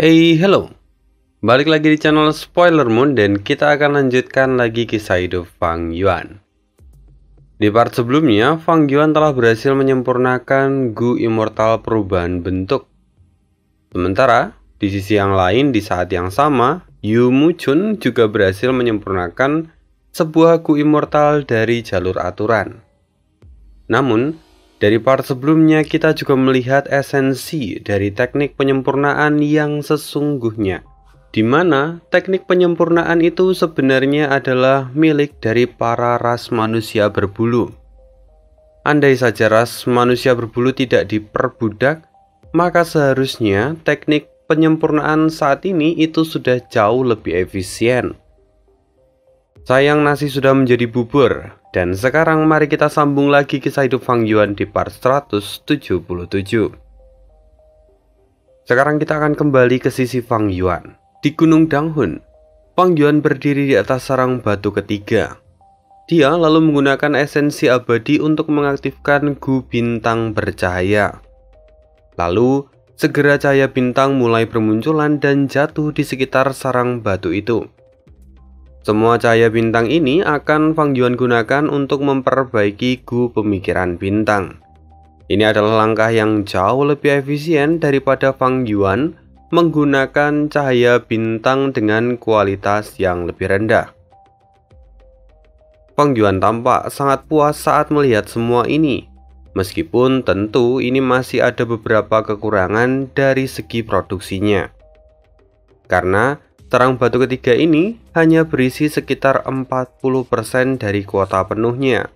Hey, hello. Balik lagi di channel Spoiler Moon dan kita akan lanjutkan lagi kisah hidup Fang Yuan. Di part sebelumnya, Fang Yuan telah berhasil menyempurnakan Gu Immortal perubahan bentuk. Sementara, di sisi yang lain di saat yang sama, Yu Muchun juga berhasil menyempurnakan sebuah Gu Immortal dari jalur aturan. Namun, dari part sebelumnya kita juga melihat esensi dari teknik penyempurnaan yang sesungguhnya, di mana teknik penyempurnaan itu sebenarnya adalah milik dari para ras manusia berbulu. Andai saja ras manusia berbulu tidak diperbudak, maka seharusnya teknik penyempurnaan saat ini itu sudah jauh lebih efisien. Sayang nasi sudah menjadi bubur. Dan sekarang mari kita sambung lagi kisah hidup Fang Yuan di part 177. Sekarang kita akan kembali ke sisi Fang Yuan. Di Gunung Danghun, Fang Yuan berdiri di atas sarang batu ketiga. Dia lalu menggunakan esensi abadi untuk mengaktifkan Gu bintang bercahaya. Lalu, segera cahaya bintang mulai bermunculan dan jatuh di sekitar sarang batu itu. Semua cahaya bintang ini akan Fang Yuan gunakan untuk memperbaiki Gu pemikiran bintang. Ini adalah langkah yang jauh lebih efisien daripada Fang Yuan menggunakan cahaya bintang dengan kualitas yang lebih rendah. Fang Yuan tampak sangat puas saat melihat semua ini, meskipun tentu ini masih ada beberapa kekurangan dari segi produksinya. Karena sarang batu ketiga ini hanya berisi sekitar 40% dari kuota penuhnya.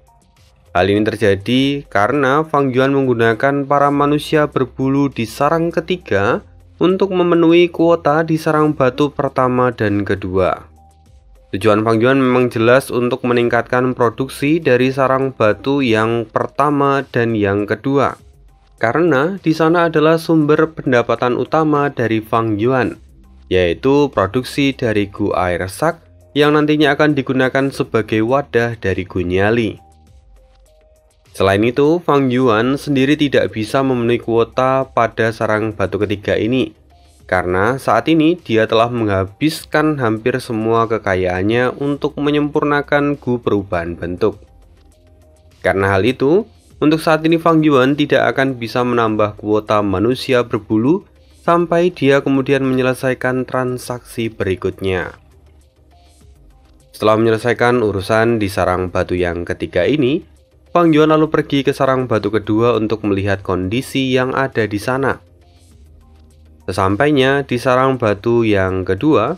Hal ini terjadi karena Fang Yuan menggunakan para manusia berbulu di sarang ketiga untuk memenuhi kuota di sarang batu pertama dan kedua. Tujuan Fang Yuan memang jelas untuk meningkatkan produksi dari sarang batu yang pertama dan yang kedua. Karena di sana adalah sumber pendapatan utama dari Fang Yuan, yaitu produksi dari Gu air sak yang nantinya akan digunakan sebagai wadah dari Gu nyali. Selain itu, Fang Yuan sendiri tidak bisa memenuhi kuota pada sarang batu ketiga ini, karena saat ini dia telah menghabiskan hampir semua kekayaannya untuk menyempurnakan Gu perubahan bentuk. Karena hal itu, untuk saat ini Fang Yuan tidak akan bisa menambah kuota manusia berbulu sampai dia kemudian menyelesaikan transaksi berikutnya. Setelah menyelesaikan urusan di sarang batu yang ketiga ini, Fang Yuan lalu pergi ke sarang batu kedua untuk melihat kondisi yang ada di sana. Sesampainya di sarang batu yang kedua,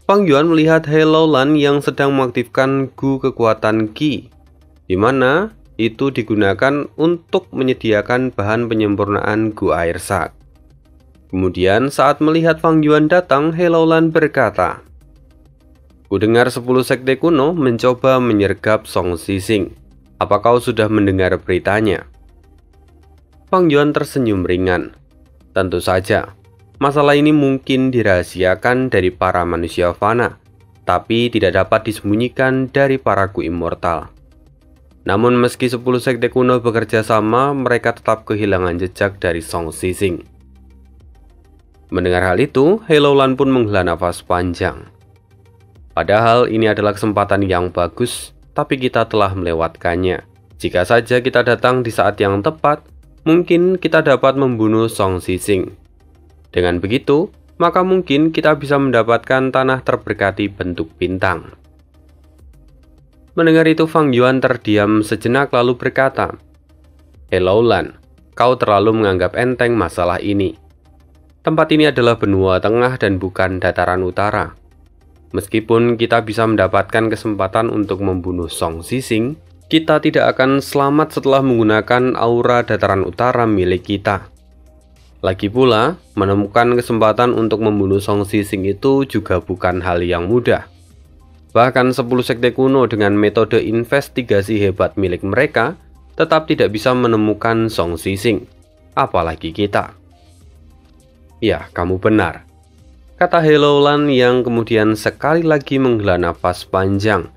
Fang Yuan melihat He Laolan yang sedang mengaktifkan Gu kekuatan Qi, di mana itu digunakan untuk menyediakan bahan penyempurnaan Gu air sak. Kemudian saat melihat Fang Yuan datang, He Laolan berkata, "Kudengar 10 sekte kuno mencoba menyergap Song Sising. Apa kau sudah mendengar beritanya?" Fang Yuan tersenyum ringan. Tentu saja, masalah ini mungkin dirahasiakan dari para manusia fana, tapi tidak dapat disembunyikan dari para Gu Immortal. Namun meski 10 sekte kuno bekerja sama, mereka tetap kehilangan jejak dari Song Sising. Mendengar hal itu, He Laolan pun menghela nafas panjang. Padahal ini adalah kesempatan yang bagus, tapi kita telah melewatkannya. Jika saja kita datang di saat yang tepat, mungkin kita dapat membunuh Song Sising. Dengan begitu, maka mungkin kita bisa mendapatkan tanah terberkati bentuk bintang. Mendengar itu, Fang Yuan terdiam sejenak lalu berkata, "He Laolan, kau terlalu menganggap enteng masalah ini. Tempat ini adalah benua tengah dan bukan dataran utara. Meskipun kita bisa mendapatkan kesempatan untuk membunuh Song Sising, kita tidak akan selamat setelah menggunakan aura dataran utara milik kita. Lagi pula, menemukan kesempatan untuk membunuh Song Sising itu juga bukan hal yang mudah. Bahkan 10 sekte kuno dengan metode investigasi hebat milik mereka tetap tidak bisa menemukan Song Sising, apalagi kita." "Ya, kamu benar," kata He Laolan yang kemudian sekali lagi menghela nafas panjang.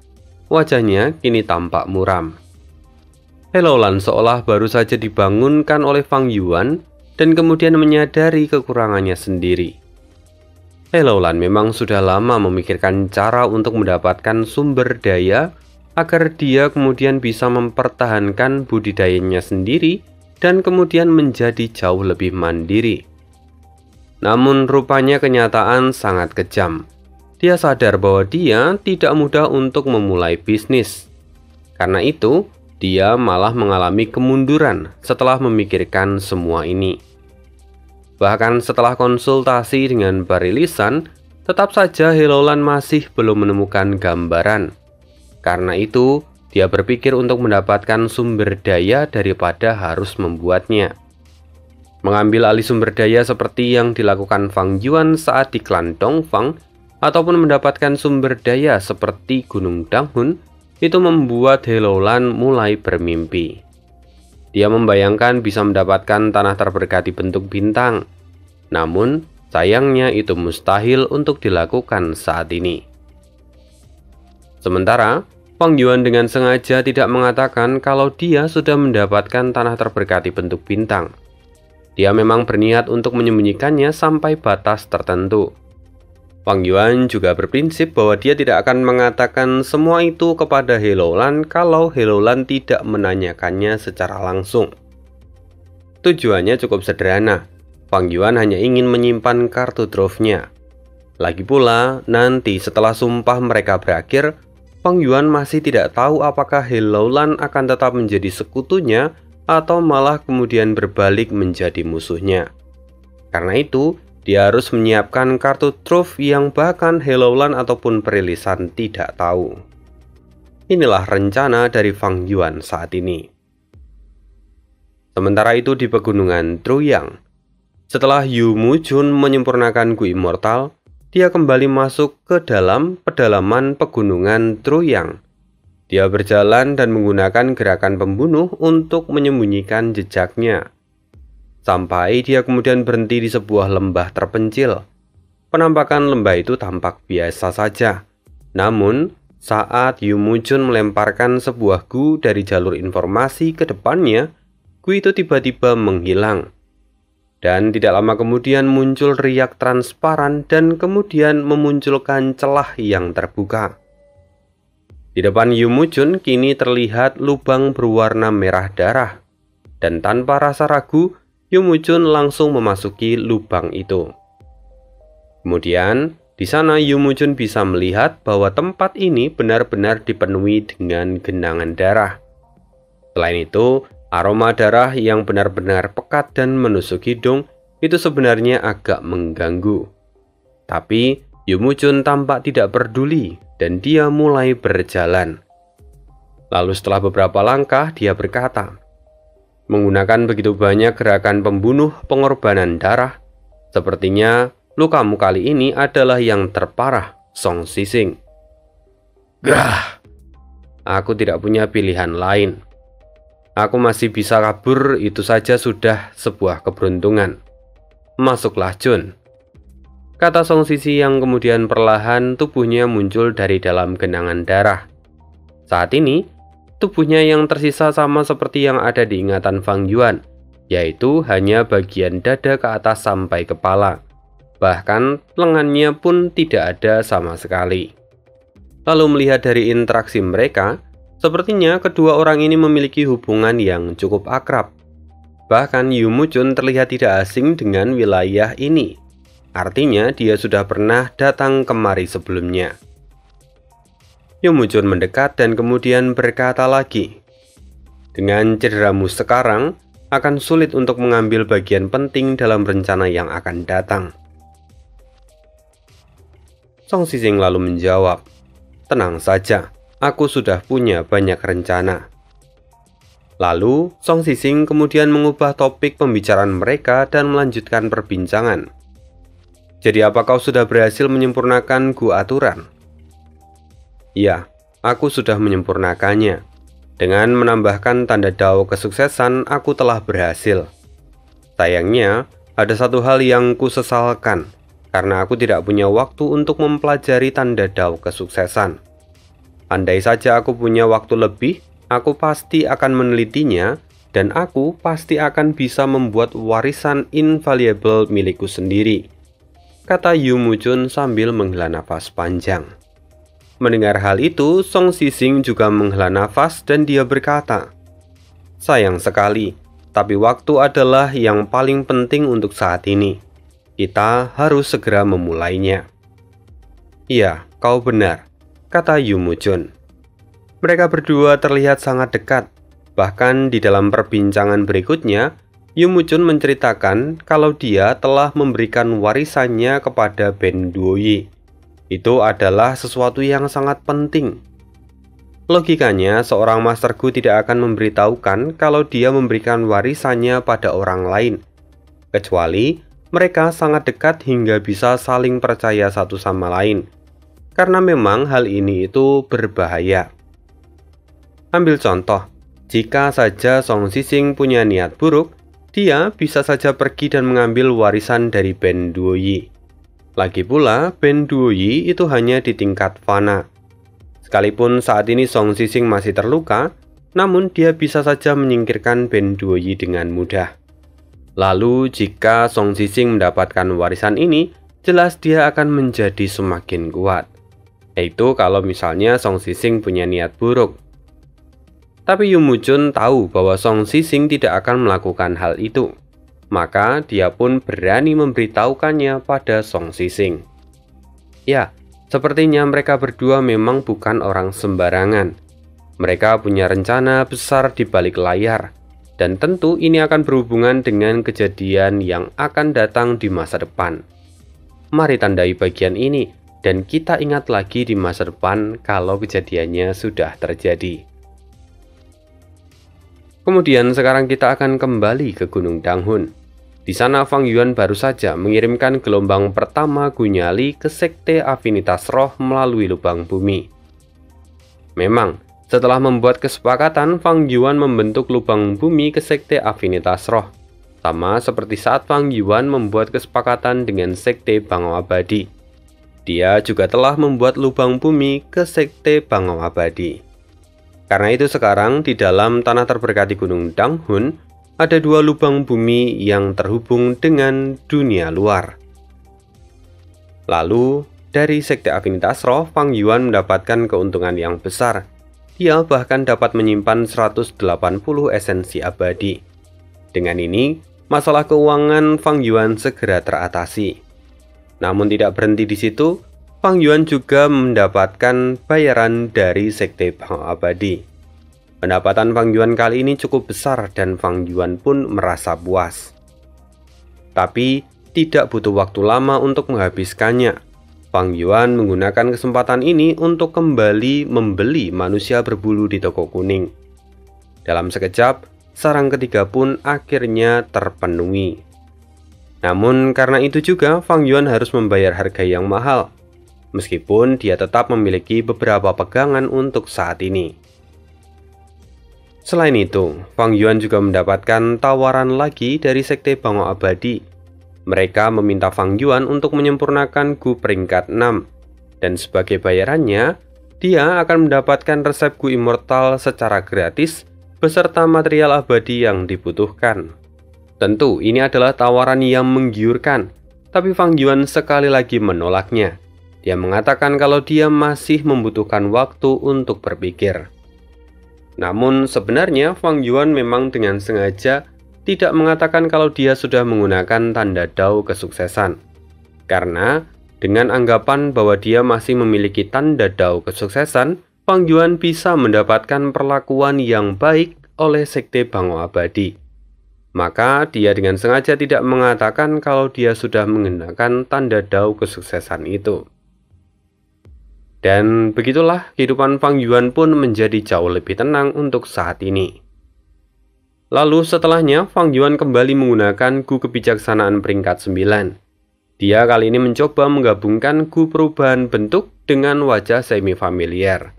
Wajahnya kini tampak muram. He Laolan seolah baru saja dibangunkan oleh Fang Yuan dan kemudian menyadari kekurangannya sendiri. Helloland memang sudah lama memikirkan cara untuk mendapatkan sumber daya agar dia kemudian bisa mempertahankan budidayanya sendiri dan kemudian menjadi jauh lebih mandiri. Namun rupanya kenyataan sangat kejam. Dia sadar bahwa dia tidak mudah untuk memulai bisnis. Karena itu, dia malah mengalami kemunduran setelah memikirkan semua ini. Bahkan setelah konsultasi dengan Barry Lisan, tetap saja Helloland masih belum menemukan gambaran. Karena itu, dia berpikir untuk mendapatkan sumber daya daripada harus membuatnya. Mengambil alih sumber daya seperti yang dilakukan Fang Yuan saat di klan Dongfang, ataupun mendapatkan sumber daya seperti Gunung Danghun, itu membuat Helloland mulai bermimpi. Dia membayangkan bisa mendapatkan tanah terberkati bentuk bintang. Namun, sayangnya itu mustahil untuk dilakukan saat ini. Sementara, Fang Yuan dengan sengaja tidak mengatakan kalau dia sudah mendapatkan tanah terberkati bentuk bintang. Dia memang berniat untuk menyembunyikannya sampai batas tertentu. Fang Yuan juga berprinsip bahwa dia tidak akan mengatakan semua itu kepada Helloland kalau Helloland tidak menanyakannya secara langsung. Tujuannya cukup sederhana. Fang Yuan hanya ingin menyimpan kartu trove-nya. Lagi pula, nanti setelah sumpah mereka berakhir, Fang Yuan masih tidak tahu apakah Helloland akan tetap menjadi sekutunya atau malah kemudian berbalik menjadi musuhnya. Karena itu, dia harus menyiapkan kartu trove yang bahkan Helloland ataupun Perilisan tidak tahu. Inilah rencana dari Fang Yuan saat ini. Sementara itu di pegunungan Truyang, setelah Yu Mujun menyempurnakan Gu Immortal, dia kembali masuk ke dalam pedalaman pegunungan Truyang. Dia berjalan dan menggunakan gerakan pembunuh untuk menyembunyikan jejaknya. Sampai dia kemudian berhenti di sebuah lembah terpencil. Penampakan lembah itu tampak biasa saja. Namun, saat Yu Mujun melemparkan sebuah gu dari jalur informasi ke depannya, gu itu tiba-tiba menghilang. Dan tidak lama kemudian muncul riak transparan dan kemudian memunculkan celah yang terbuka. Di depan Yu Mujun kini terlihat lubang berwarna merah darah. Dan tanpa rasa ragu, Yu Mujun langsung memasuki lubang itu. Kemudian, di sana Yu Mujun bisa melihat bahwa tempat ini benar-benar dipenuhi dengan genangan darah. Selain itu, aroma darah yang benar-benar pekat dan menusuk hidung itu sebenarnya agak mengganggu. Tapi, Yu Mujun tampak tidak peduli dan dia mulai berjalan. Lalu setelah beberapa langkah, dia berkata, "Menggunakan begitu banyak gerakan pembunuh pengorbanan darah, sepertinya lukamu kali ini adalah yang terparah, Song Sising." Gah! Aku tidak punya pilihan lain. Aku masih bisa kabur, itu saja sudah sebuah keberuntungan. Masuklah, Jun. Kata Song Sisi yang kemudian perlahan tubuhnya muncul dari dalam genangan darah. Saat ini, tubuhnya yang tersisa sama seperti yang ada di ingatan Fang Yuan, yaitu hanya bagian dada ke atas sampai kepala. Bahkan lengannya pun tidak ada sama sekali. Lalu melihat dari interaksi mereka, sepertinya kedua orang ini memiliki hubungan yang cukup akrab. Bahkan Yu Mujun terlihat tidak asing dengan wilayah ini. Artinya dia sudah pernah datang kemari sebelumnya. Yu Mujun mendekat dan kemudian berkata lagi, "Dengan cederamu sekarang, akan sulit untuk mengambil bagian penting dalam rencana yang akan datang." Song Sising lalu menjawab, "Tenang saja, aku sudah punya banyak rencana." Lalu, Song Sising kemudian mengubah topik pembicaraan mereka dan melanjutkan perbincangan. "Jadi apa kau sudah berhasil menyempurnakan Gu aturan?" "Ya, aku sudah menyempurnakannya. Dengan menambahkan tanda dao kesuksesan, aku telah berhasil. Sayangnya, ada satu hal yang kusesalkan, karena aku tidak punya waktu untuk mempelajari tanda dao kesuksesan. Andai saja aku punya waktu lebih, aku pasti akan menelitinya, dan aku pasti akan bisa membuat warisan invaluable milikku sendiri. kata Yu Muchun sambil menghela nafas panjang. Mendengar hal itu, Song Sising juga menghela nafas dan dia berkata, "Sayang sekali, tapi waktu adalah yang paling penting untuk saat ini. Kita harus segera memulainya." "Iya, kau benar," kata Yu Muchun. Mereka berdua terlihat sangat dekat. Bahkan di dalam perbincangan berikutnya, Yu Muchun menceritakan kalau dia telah memberikan warisannya kepada Ben Duoyi. Itu adalah sesuatu yang sangat penting. Logikanya, seorang Master Gu tidak akan memberitahukan kalau dia memberikan warisannya pada orang lain, kecuali mereka sangat dekat hingga bisa saling percaya satu sama lain, karena memang hal ini itu berbahaya. Ambil contoh, jika saja Song Sising punya niat buruk, dia bisa saja pergi dan mengambil warisan dari Ben Duoyi. Lagi pula, Ben Duoyi itu hanya di tingkat fana. Sekalipun saat ini Song Sising masih terluka, namun dia bisa saja menyingkirkan Ben Duoyi dengan mudah. Lalu jika Song Sising mendapatkan warisan ini, jelas dia akan menjadi semakin kuat. Yaitu kalau misalnya Song Sising punya niat buruk. Tapi Yu Muchun tahu bahwa Song Sising tidak akan melakukan hal itu. Maka dia pun berani memberitahukannya pada Song Sising. Ya, sepertinya mereka berdua memang bukan orang sembarangan. Mereka punya rencana besar di balik layar, dan tentu ini akan berhubungan dengan kejadian yang akan datang di masa depan. Mari tandai bagian ini, dan kita ingat lagi di masa depan kalau kejadiannya sudah terjadi. Kemudian sekarang kita akan kembali ke Gunung Danghun. Di sana Fang Yuan baru saja mengirimkan gelombang pertama Gunyali ke Sekte Afinitas Roh melalui lubang bumi. Memang, setelah membuat kesepakatan, Fang Yuan membentuk lubang bumi ke Sekte Afinitas Roh, sama seperti saat Fang Yuan membuat kesepakatan dengan Sekte Bangau Abadi. Dia juga telah membuat lubang bumi ke Sekte Bangau Abadi. Karena itu sekarang di dalam tanah terberkati Gunung Danghun, ada dua lubang bumi yang terhubung dengan dunia luar. Lalu, dari Sekte Afinitas Roh, Fang Yuan mendapatkan keuntungan yang besar. Dia bahkan dapat menyimpan 180 esensi abadi. Dengan ini, masalah keuangan Fang Yuan segera teratasi. Namun tidak berhenti di situ, Fang Yuan juga mendapatkan bayaran dari Sekte Bangau Abadi. Pendapatan Fang Yuan kali ini cukup besar dan Fang Yuan pun merasa puas. Tapi tidak butuh waktu lama untuk menghabiskannya. Fang Yuan menggunakan kesempatan ini untuk kembali membeli manusia berbulu di toko kuning. Dalam sekejap, sarang ketiga pun akhirnya terpenuhi. Namun karena itu juga Fang Yuan harus membayar harga yang mahal, meskipun dia tetap memiliki beberapa pegangan untuk saat ini. Selain itu, Fang Yuan juga mendapatkan tawaran lagi dari Sekte Bangau Abadi. Mereka meminta Fang Yuan untuk menyempurnakan Gu peringkat 6, dan sebagai bayarannya, dia akan mendapatkan resep Gu Immortal secara gratis beserta material abadi yang dibutuhkan. Tentu ini adalah tawaran yang menggiurkan, tapi Fang Yuan sekali lagi menolaknya. Dia mengatakan kalau dia masih membutuhkan waktu untuk berpikir. Namun sebenarnya Fang Yuan memang dengan sengaja tidak mengatakan kalau dia sudah menggunakan tanda Dao kesuksesan. Karena dengan anggapan bahwa dia masih memiliki tanda Dao kesuksesan, Fang Yuan bisa mendapatkan perlakuan yang baik oleh Sekte Bangau Abadi. Maka dia dengan sengaja tidak mengatakan kalau dia sudah menggunakan tanda Dao kesuksesan itu. Dan begitulah kehidupan Fang Yuan pun menjadi jauh lebih tenang untuk saat ini. Lalu setelahnya Fang Yuan kembali menggunakan Gu kebijaksanaan peringkat 9. Dia kali ini mencoba menggabungkan Gu perubahan bentuk dengan wajah semi-familiar.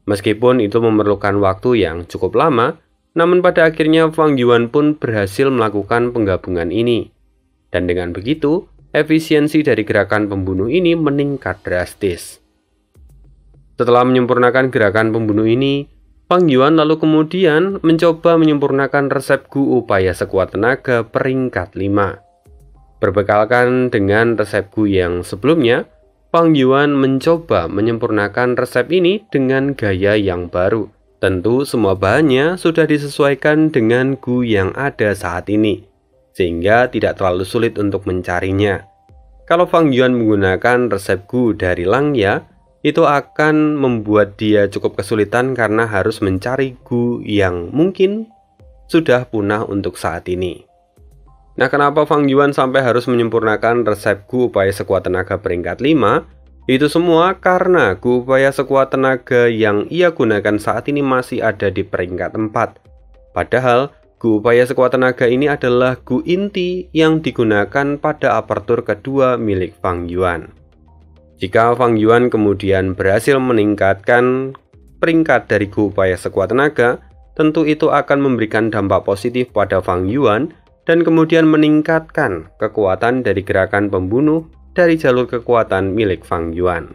Meskipun itu memerlukan waktu yang cukup lama, namun pada akhirnya Fang Yuan pun berhasil melakukan penggabungan ini. Dan dengan begitu, efisiensi dari gerakan pembunuh ini meningkat drastis. Setelah menyempurnakan gerakan pembunuh ini, Fang Yuan lalu kemudian mencoba menyempurnakan resep Gu upaya sekuat tenaga peringkat 5. Berbekalkan dengan resep Gu yang sebelumnya, Fang Yuan mencoba menyempurnakan resep ini dengan gaya yang baru. Tentu semua bahannya sudah disesuaikan dengan Gu yang ada saat ini, sehingga tidak terlalu sulit untuk mencarinya. Kalau Fang Yuan menggunakan resep Gu dari Langya, itu akan membuat dia cukup kesulitan karena harus mencari Gu yang mungkin sudah punah untuk saat ini. Nah, kenapa Fang Yuan sampai harus menyempurnakan resep Gu upaya sekuat tenaga peringkat 5? Itu semua karena Gu upaya sekuat tenaga yang ia gunakan saat ini masih ada di peringkat 4. Padahal, Gu upaya sekuat tenaga ini adalah Gu inti yang digunakan pada apertur kedua milik Fang Yuan. Jika Fang Yuan kemudian berhasil meningkatkan peringkat dari Gu upaya sekuat tenaga, tentu itu akan memberikan dampak positif pada Fang Yuan dan kemudian meningkatkan kekuatan dari gerakan pembunuh dari jalur kekuatan milik Fang Yuan.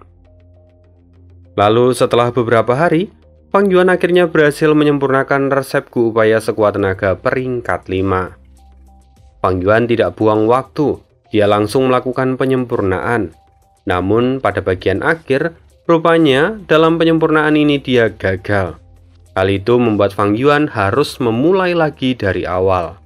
Lalu setelah beberapa hari, Fang Yuan akhirnya berhasil menyempurnakan resep Gu upaya sekuat tenaga peringkat 5. Fang Yuan tidak buang waktu, dia langsung melakukan penyempurnaan. Namun pada bagian akhir, rupanya dalam penyempurnaan ini dia gagal. Hal itu membuat Fang Yuan harus memulai lagi dari awal.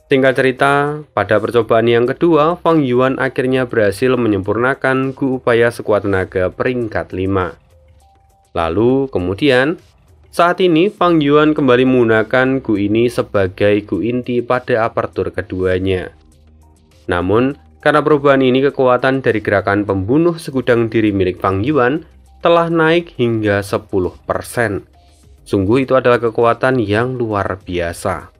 Singkat cerita, pada percobaan yang kedua, Fang Yuan akhirnya berhasil menyempurnakan Gu upaya sekuat tenaga peringkat 5. Lalu kemudian, saat ini Fang Yuan kembali menggunakan Gu ini sebagai Gu inti pada apertur keduanya. Namun, karena perubahan ini kekuatan dari gerakan pembunuh segudang diri milik Fang Yuan telah naik hingga 10%. Sungguh itu adalah kekuatan yang luar biasa.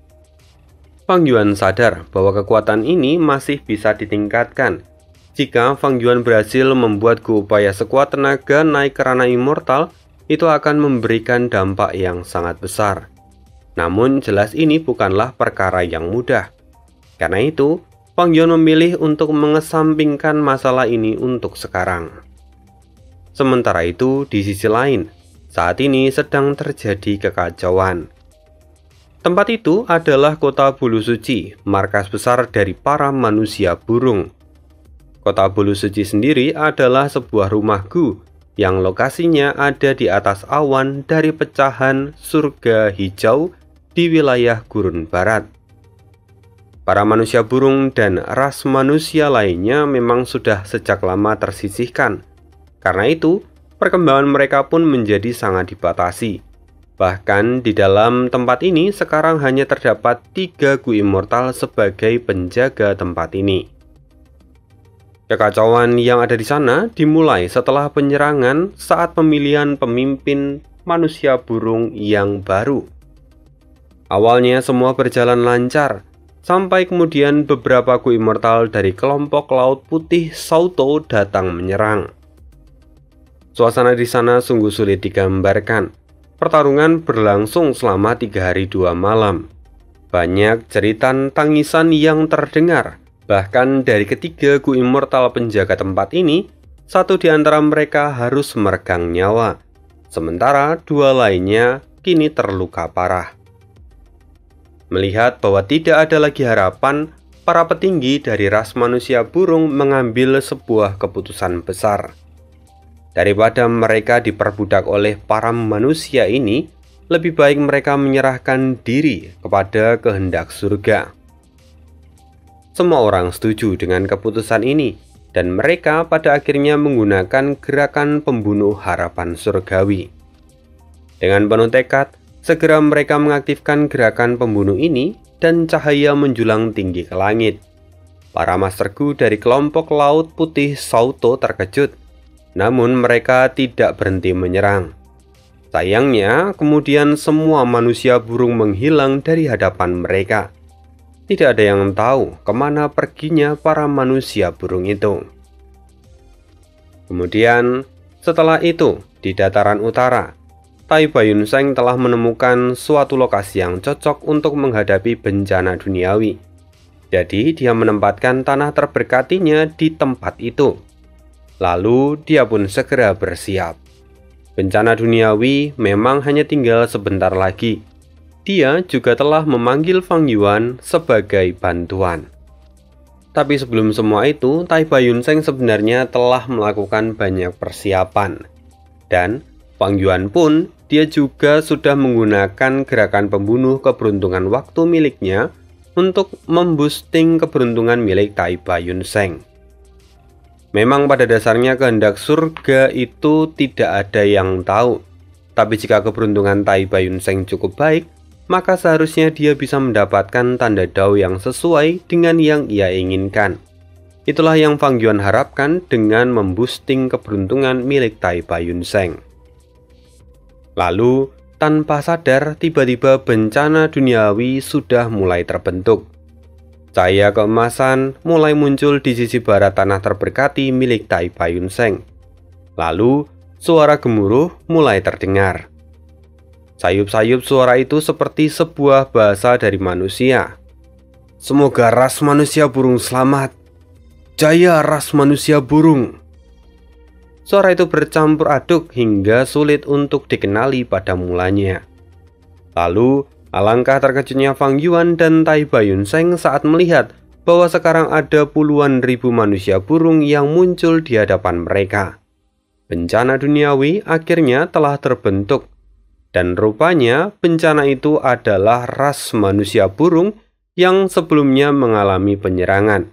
Fang Yuan sadar bahwa kekuatan ini masih bisa ditingkatkan. Jika Fang Yuan berhasil membuat Gu upaya sekuat tenaga naik ke ranah immortal, itu akan memberikan dampak yang sangat besar. Namun jelas ini bukanlah perkara yang mudah. Karena itu, Fang Yuan memilih untuk mengesampingkan masalah ini untuk sekarang. Sementara itu, di sisi lain, saat ini sedang terjadi kekacauan. Tempat itu adalah kota Bulu Suci, markas besar dari para manusia burung. Kota Bulu Suci sendiri adalah sebuah rumah Gu yang lokasinya ada di atas awan dari pecahan surga hijau di wilayah Gurun Barat. Para manusia burung dan ras manusia lainnya memang sudah sejak lama tersisihkan. Karena itu, perkembangan mereka pun menjadi sangat dibatasi. Bahkan di dalam tempat ini sekarang hanya terdapat 3 Gu immortal sebagai penjaga tempat ini. Kekacauan yang ada di sana dimulai setelah penyerangan saat pemilihan pemimpin manusia burung yang baru. Awalnya semua berjalan lancar, sampai kemudian beberapa Gu immortal dari kelompok Laut Putih Sauto datang menyerang. Suasana di sana sungguh sulit digambarkan. Pertarungan berlangsung selama 3 hari 2 malam. Banyak jeritan tangisan yang terdengar. Bahkan dari ketiga Gu immortal penjaga tempat ini, satu di antara mereka harus meregang nyawa. Sementara 2 lainnya kini terluka parah. Melihat bahwa tidak ada lagi harapan, para petinggi dari ras manusia burung mengambil sebuah keputusan besar. Daripada mereka diperbudak oleh para manusia ini, lebih baik mereka menyerahkan diri kepada kehendak surga. Semua orang setuju dengan keputusan ini, dan mereka pada akhirnya menggunakan gerakan pembunuh harapan surgawi. Dengan penuh tekad, segera mereka mengaktifkan gerakan pembunuh ini dan cahaya menjulang tinggi ke langit. Para Master Gu dari kelompok Laut Putih Sauto terkejut. Namun mereka tidak berhenti menyerang. Sayangnya, kemudian semua manusia burung menghilang dari hadapan mereka. Tidak ada yang tahu kemana perginya para manusia burung itu. Kemudian, setelah itu, di dataran utara, Tai Bayunseng telah menemukan suatu lokasi yang cocok untuk menghadapi bencana duniawi. Jadi, dia menempatkan tanah terberkatinya di tempat itu. Lalu dia pun segera bersiap. Bencana duniawi memang hanya tinggal sebentar lagi. Dia juga telah memanggil Fang Yuan sebagai bantuan. Tapi sebelum semua itu, Tai Bayunseng sebenarnya telah melakukan banyak persiapan. Dan Fang Yuan pun, dia juga sudah menggunakan gerakan pembunuh keberuntungan waktu miliknya untuk memboosting keberuntungan milik Tai Bayunseng. Memang pada dasarnya kehendak surga itu tidak ada yang tahu. Tapi jika keberuntungan Tai Bayunseng cukup baik, maka seharusnya dia bisa mendapatkan tanda dao yang sesuai dengan yang ia inginkan. Itulah yang Fang Yuan harapkan dengan memboosting keberuntungan milik Tai Bayunseng. Lalu, tanpa sadar, tiba-tiba bencana duniawi sudah mulai terbentuk. Cahaya keemasan mulai muncul di sisi barat tanah terberkati milik Tai Bayunseng. Lalu, suara gemuruh mulai terdengar. Sayup-sayup suara itu seperti sebuah bahasa dari manusia. Semoga ras manusia burung selamat. Jaya ras manusia burung. Suara itu bercampur aduk hingga sulit untuk dikenali pada mulanya. Lalu, alangkah terkejutnya Fang Yuan dan Tai Bayunseng saat melihat bahwa sekarang ada puluhan ribu manusia burung yang muncul di hadapan mereka. Bencana duniawi akhirnya telah terbentuk. Dan rupanya bencana itu adalah ras manusia burung yang sebelumnya mengalami penyerangan.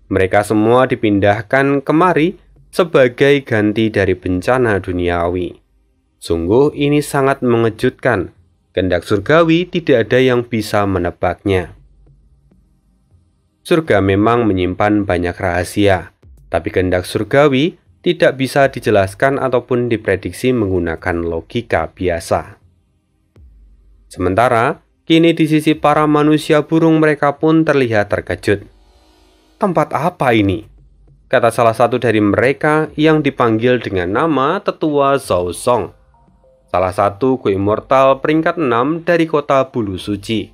Mereka semua dipindahkan kemari sebagai ganti dari bencana duniawi. Sungguh ini sangat mengejutkan. Kehendak surgawi tidak ada yang bisa menebaknya. Surga memang menyimpan banyak rahasia, tapi kehendak surgawi tidak bisa dijelaskan ataupun diprediksi menggunakan logika biasa. Sementara, kini di sisi para manusia burung mereka pun terlihat terkejut. Tempat apa ini? Kata salah satu dari mereka yang dipanggil dengan nama Tetua Zhao Song, salah satu Gua Immortal peringkat 6 dari kota Bulu Suci.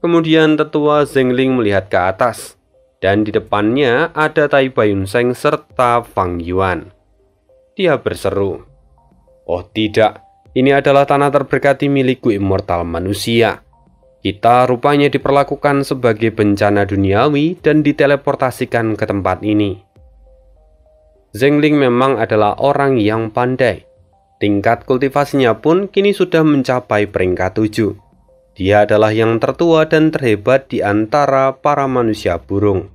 Kemudian Tetua Zhengling melihat ke atas, dan di depannya ada Tai Bayunseng serta Fang Yuan. Dia berseru, "Oh tidak, ini adalah tanah terberkati milik Gua Immortal manusia. Kita rupanya diperlakukan sebagai bencana duniawi dan diteleportasikan ke tempat ini." Zhengling memang adalah orang yang pandai. Tingkat kultivasinya pun kini sudah mencapai peringkat 7. Dia adalah yang tertua dan terhebat di antara para manusia burung.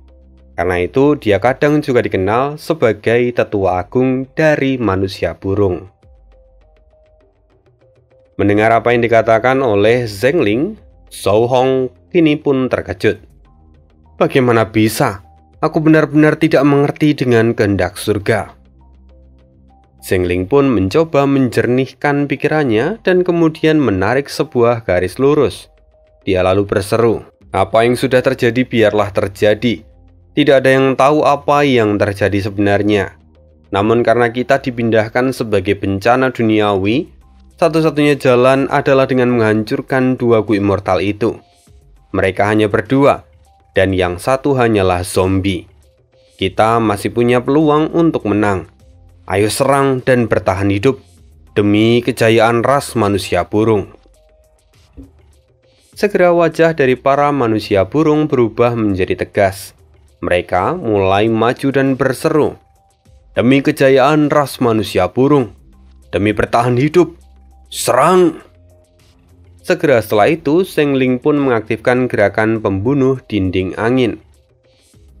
Karena itu dia kadang juga dikenal sebagai tetua agung dari manusia burung. Mendengar apa yang dikatakan oleh Zhengling, Zhao Hong kini pun terkejut. Bagaimana bisa? Aku benar-benar tidak mengerti dengan kehendak surga. Zhengling pun mencoba menjernihkan pikirannya dan kemudian menarik sebuah garis lurus. Dia lalu berseru, "Apa yang sudah terjadi biarlah terjadi. Tidak ada yang tahu apa yang terjadi sebenarnya. Namun karena kita dipindahkan sebagai bencana duniawi, satu-satunya jalan adalah dengan menghancurkan dua Gua Immortal itu. Mereka hanya berdua, dan yang satu hanyalah zombie. Kita masih punya peluang untuk menang. Ayo serang dan bertahan hidup demi kejayaan ras manusia burung." Segera wajah dari para manusia burung berubah menjadi tegas. Mereka mulai maju dan berseru, "Demi kejayaan ras manusia burung, demi bertahan hidup, serang!" Segera setelah itu, Zhengling pun mengaktifkan gerakan pembunuh dinding angin.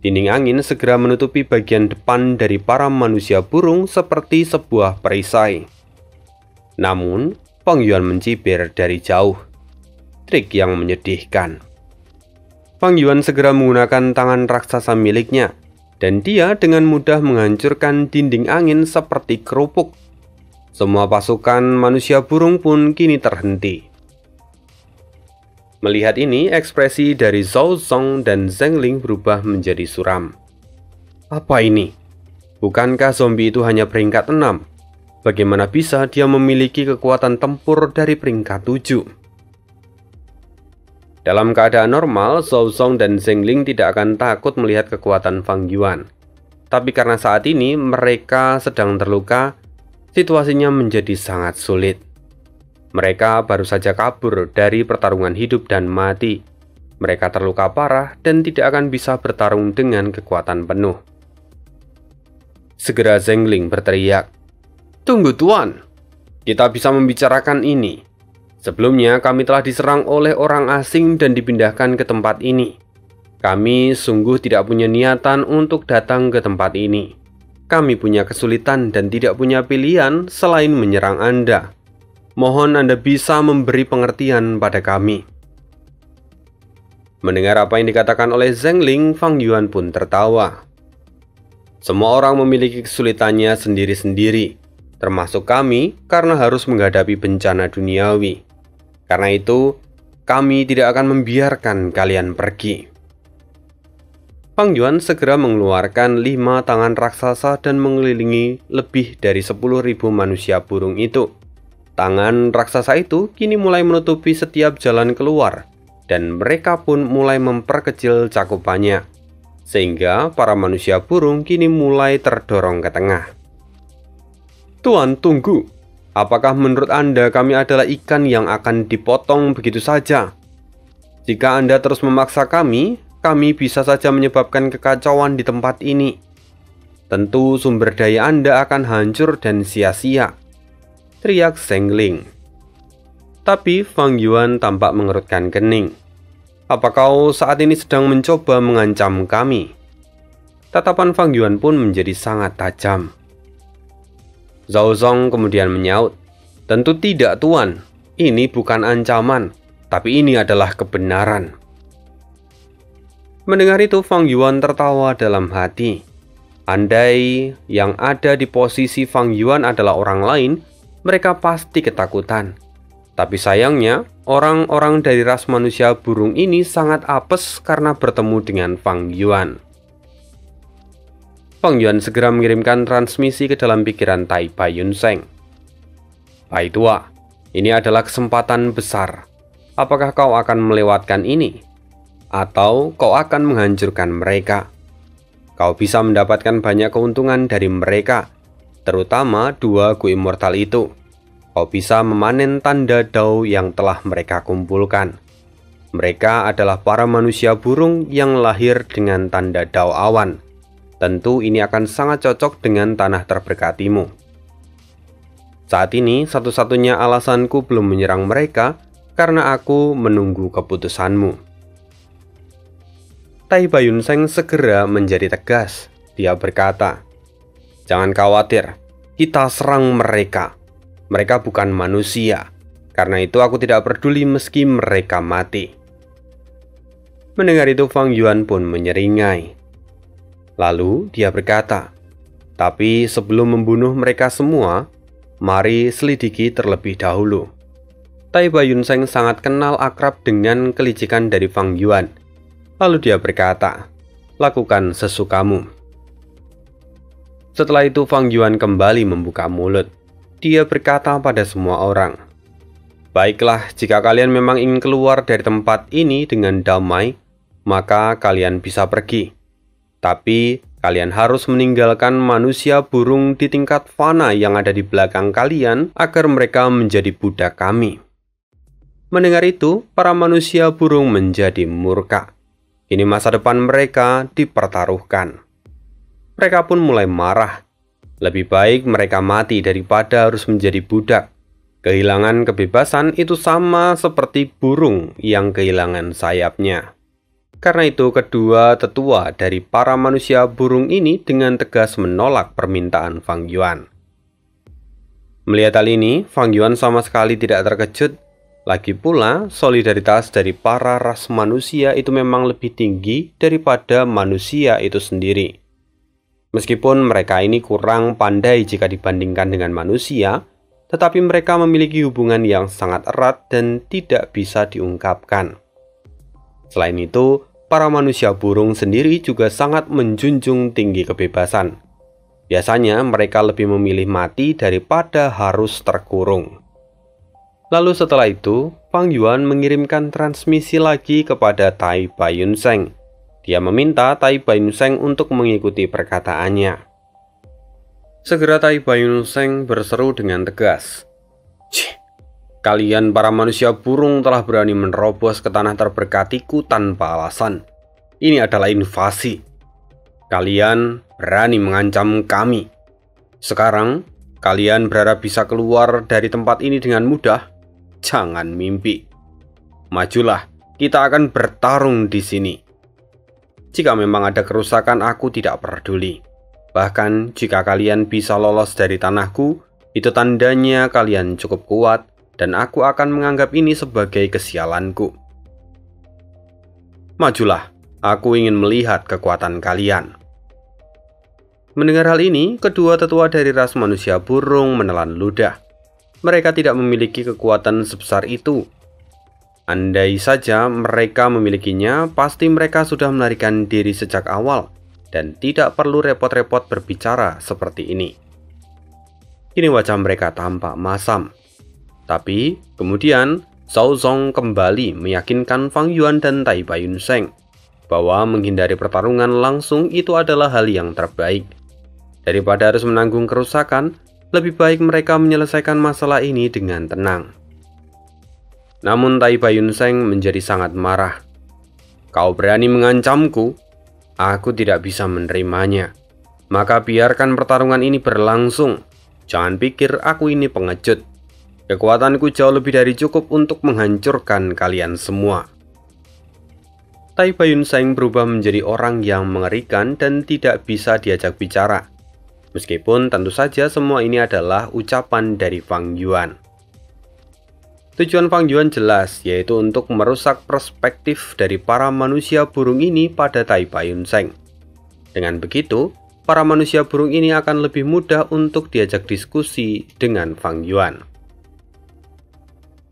Dinding angin segera menutupi bagian depan dari para manusia burung seperti sebuah perisai. Namun, Fang Yuan mencibir dari jauh. Trik yang menyedihkan. Fang Yuan segera menggunakan tangan raksasa miliknya, dan dia dengan mudah menghancurkan dinding angin seperti kerupuk. Semua pasukan manusia burung pun kini terhenti. Melihat ini, ekspresi dari Zhao Song dan Zhengling berubah menjadi suram. Apa ini? Bukankah zombie itu hanya peringkat 6? Bagaimana bisa dia memiliki kekuatan tempur dari peringkat 7? Dalam keadaan normal, Zhao Song dan Zhengling tidak akan takut melihat kekuatan Fang Yuan. Tapi karena saat ini mereka sedang terluka, situasinya menjadi sangat sulit. Mereka baru saja kabur dari pertarungan hidup dan mati. Mereka terluka parah dan tidak akan bisa bertarung dengan kekuatan penuh. Segera Zhengling berteriak, "Tunggu Tuan, kita bisa membicarakan ini. Sebelumnya kami telah diserang oleh orang asing dan dipindahkan ke tempat ini. Kami sungguh tidak punya niatan untuk datang ke tempat ini. Kami punya kesulitan dan tidak punya pilihan selain menyerang Anda. Mohon Anda bisa memberi pengertian pada kami." Mendengar apa yang dikatakan oleh Zhengling, Fang Yuan pun tertawa. Semua orang memiliki kesulitannya sendiri-sendiri, termasuk kami karena harus menghadapi bencana duniawi. Karena itu, kami tidak akan membiarkan kalian pergi. Fang Yuan segera mengeluarkan 5 tangan raksasa dan mengelilingi lebih dari 10.000 manusia burung itu. Tangan raksasa itu kini mulai menutupi setiap jalan keluar, dan mereka pun mulai memperkecil cakupannya, sehingga para manusia burung kini mulai terdorong ke tengah. "Tuan, tunggu. Apakah menurut Anda kami adalah ikan yang akan dipotong begitu saja? Jika Anda terus memaksa kami bisa saja menyebabkan kekacauan di tempat ini. Tentu sumber daya Anda akan hancur dan sia-sia," teriak Zhengling. Tapi Fang Yuan tampak mengerutkan kening. "Apa kau saat ini sedang mencoba mengancam kami?" Tatapan Fang Yuan pun menjadi sangat tajam. Zhao Zong kemudian menyaut, "Tentu tidak Tuan, ini bukan ancaman, tapi ini adalah kebenaran." Mendengar itu Fang Yuan tertawa dalam hati. Andai yang ada di posisi Fang Yuan adalah orang lain, mereka pasti ketakutan. Tapi sayangnya, orang-orang dari ras manusia burung ini sangat apes karena bertemu dengan Fang Yuan. Fang Yuan segera mengirimkan transmisi ke dalam pikiran Tai Baiyunseng. "Pai Tua, ini adalah kesempatan besar. Apakah kau akan melewatkan ini? Atau kau akan menghancurkan mereka? Kau bisa mendapatkan banyak keuntungan dari mereka, terutama 2 Gu Immortal itu. Kau bisa memanen tanda Dao yang telah mereka kumpulkan. Mereka adalah para manusia burung yang lahir dengan tanda Dao awan. Tentu ini akan sangat cocok dengan tanah terberkatimu. Saat ini satu-satunya alasanku belum menyerang mereka karena aku menunggu keputusanmu." Tai Baiyunseng segera menjadi tegas. Dia berkata, "Jangan khawatir, kita serang mereka. Mereka bukan manusia. Karena itu aku tidak peduli meski mereka mati." Mendengar itu Fang Yuan pun menyeringai. Lalu dia berkata, "Tapi sebelum membunuh mereka semua, mari selidiki terlebih dahulu." Tai Baiyunseng sangat kenal akrab dengan kelicikan dari Fang Yuan. Lalu dia berkata, "Lakukan sesukamu." Setelah itu Fang Yuan kembali membuka mulut. Dia berkata pada semua orang, "Baiklah, jika kalian memang ingin keluar dari tempat ini dengan damai, maka kalian bisa pergi. Tapi kalian harus meninggalkan manusia burung di tingkat fana yang ada di belakang kalian agar mereka menjadi budak kami." Mendengar itu, para manusia burung menjadi murka. Kini masa depan mereka dipertaruhkan. Mereka pun mulai marah. Lebih baik mereka mati daripada harus menjadi budak. Kehilangan kebebasan itu sama seperti burung yang kehilangan sayapnya. Karena itu kedua tetua dari para manusia burung ini dengan tegas menolak permintaan Fang Yuan. Melihat hal ini, Fang Yuan sama sekali tidak terkejut. Lagi pula, solidaritas dari para ras manusia itu memang lebih tinggi daripada manusia itu sendiri. Meskipun mereka ini kurang pandai jika dibandingkan dengan manusia, tetapi mereka memiliki hubungan yang sangat erat dan tidak bisa diungkapkan. Selain itu, para manusia burung sendiri juga sangat menjunjung tinggi kebebasan. Biasanya mereka lebih memilih mati daripada harus terkurung. Lalu setelah itu, Fang Yuan mengirimkan transmisi lagi kepada Tai Baiyunseng. Dia meminta Tai Baiyunseng untuk mengikuti perkataannya. Segera Tai Baiyunseng berseru dengan tegas, "Cih, Kalian para manusia burung telah berani menerobos ke tanah terberkatiku tanpa alasan. Ini adalah invasi. Kalian berani mengancam kami. Sekarang, kalian berharap bisa keluar dari tempat ini dengan mudah? Jangan mimpi. Majulah, kita akan bertarung di sini. Jika memang ada kerusakan, aku tidak peduli. Bahkan, jika kalian bisa lolos dari tanahku, itu tandanya kalian cukup kuat, dan aku akan menganggap ini sebagai kesialanku. Majulah, aku ingin melihat kekuatan kalian. Mendengar hal ini, kedua tetua dari ras manusia burung menelan ludah. Mereka tidak memiliki kekuatan sebesar itu. Andai saja mereka memilikinya, pasti mereka sudah melarikan diri sejak awal, dan tidak perlu repot-repot berbicara seperti ini. Kini wajah mereka tampak masam. Tapi, kemudian, Zhao Zong kembali meyakinkan Fang Yuan dan Tai Baiyunseng bahwa menghindari pertarungan langsung itu adalah hal yang terbaik. Daripada harus menanggung kerusakan, lebih baik mereka menyelesaikan masalah ini dengan tenang. Namun Tai Baiyunseng menjadi sangat marah. Kau berani mengancamku? Aku tidak bisa menerimanya. Maka biarkan pertarungan ini berlangsung. Jangan pikir aku ini pengecut. Kekuatanku jauh lebih dari cukup untuk menghancurkan kalian semua. Tai Baiyunseng berubah menjadi orang yang mengerikan dan tidak bisa diajak bicara. Meskipun tentu saja semua ini adalah ucapan dari Fang Yuan. Tujuan Fang Yuan jelas, yaitu untuk merusak perspektif dari para manusia burung ini pada Tai Baiyunseng. Dengan begitu, para manusia burung ini akan lebih mudah untuk diajak diskusi dengan Fang Yuan.